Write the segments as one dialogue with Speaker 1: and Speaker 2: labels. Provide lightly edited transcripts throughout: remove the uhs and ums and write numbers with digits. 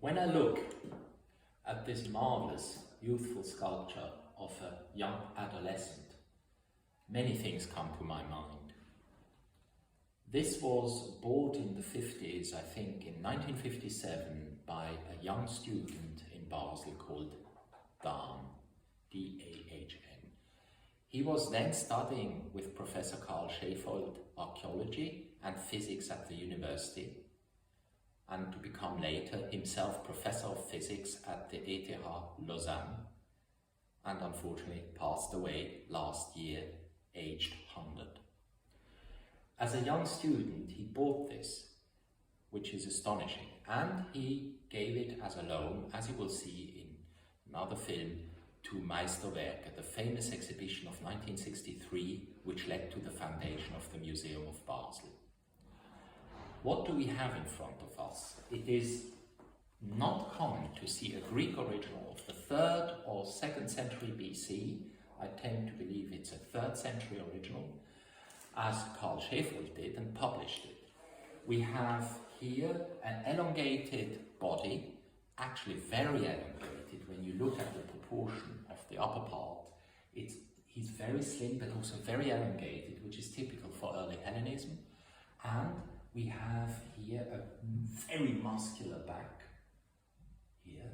Speaker 1: When I look at this marvelous, youthful sculpture of a young adolescent, many things come to my mind. This was bought in the 50s, I think in 1957, by a young student in Basel called Cahn, D-A-H-N. He was then studying with Professor Carl Schäfold archaeology and physics at the university, and to become later himself professor of physics at the ETH Lausanne, and unfortunately passed away last year, aged 100. As a young student, he bought this, which is astonishing, and he gave it as a loan, as you will see in another film, to Meisterwerke, the famous exhibition of 1963, which led to the foundation of the Museum of Basel. What do we have in front of us? It is not common to see a Greek original of the 3rd or 2nd century BC. I tend to believe it's a 3rd century original, as Carl Schäfold did and published it. We have here an elongated body, actually very elongated. When you look at the proportion of the upper part, he's very slim but also very elongated, which is typical for early Hellenism. And we have here a very muscular back here.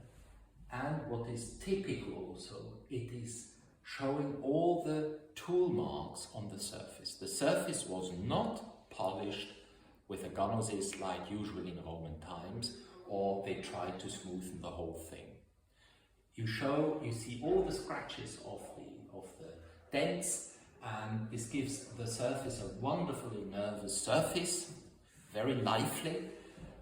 Speaker 1: And what is typical also, it is showing all the tool marks on the surface. The surface was not polished with a ganosis like usual in Roman times, or they tried to smoothen the whole thing. You see all the scratches of the dents, and this gives the surface a wonderfully nervous surface, very lively.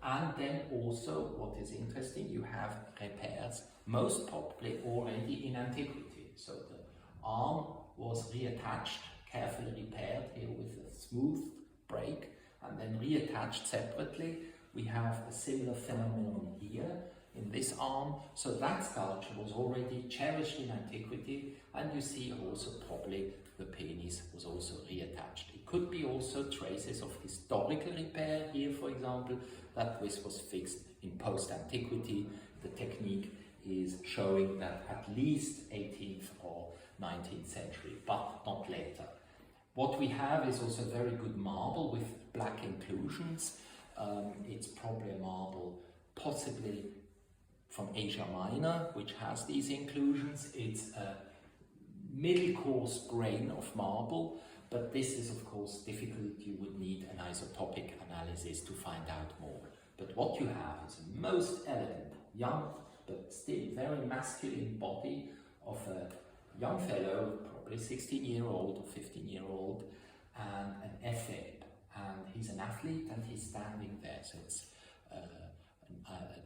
Speaker 1: And then also, what is interesting, you have repairs, most probably already in antiquity. So the arm was reattached, carefully repaired here with a smooth break, and then reattached separately. We have a similar phenomenon here in this arm. So that sculpture was already cherished in antiquity, and you see also probably the penis was also reattached. It could be also traces of historical repair here, for example, that this was fixed in post-antiquity. The technique is showing that at least 18th or 19th century, but not later. What we have is also very good marble with black inclusions. It's probably a marble possibly from Asia Minor, which has these inclusions. It's a middle coarse grain of marble, but this is of course difficult. You would need an isotopic analysis to find out more. But what you have is a most elegant, young, but still very masculine body of a young fellow, probably 16-year-old or 15-year-old, and an ephebe. And he's an athlete and he's standing there. So it's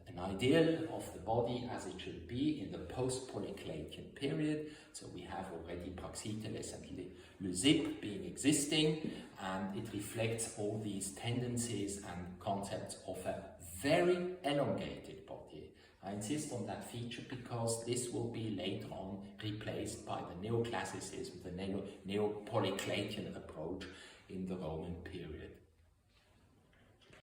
Speaker 1: an ideal of the body as it should be in the post-Polyclatian period. So we have already Praxiteles and Leucippe being existing, and it reflects all these tendencies and concepts of a very elongated body. I insist on that feature because this will be later on replaced by the neoclassicism, the neo-Polyclatian approach in the Roman period.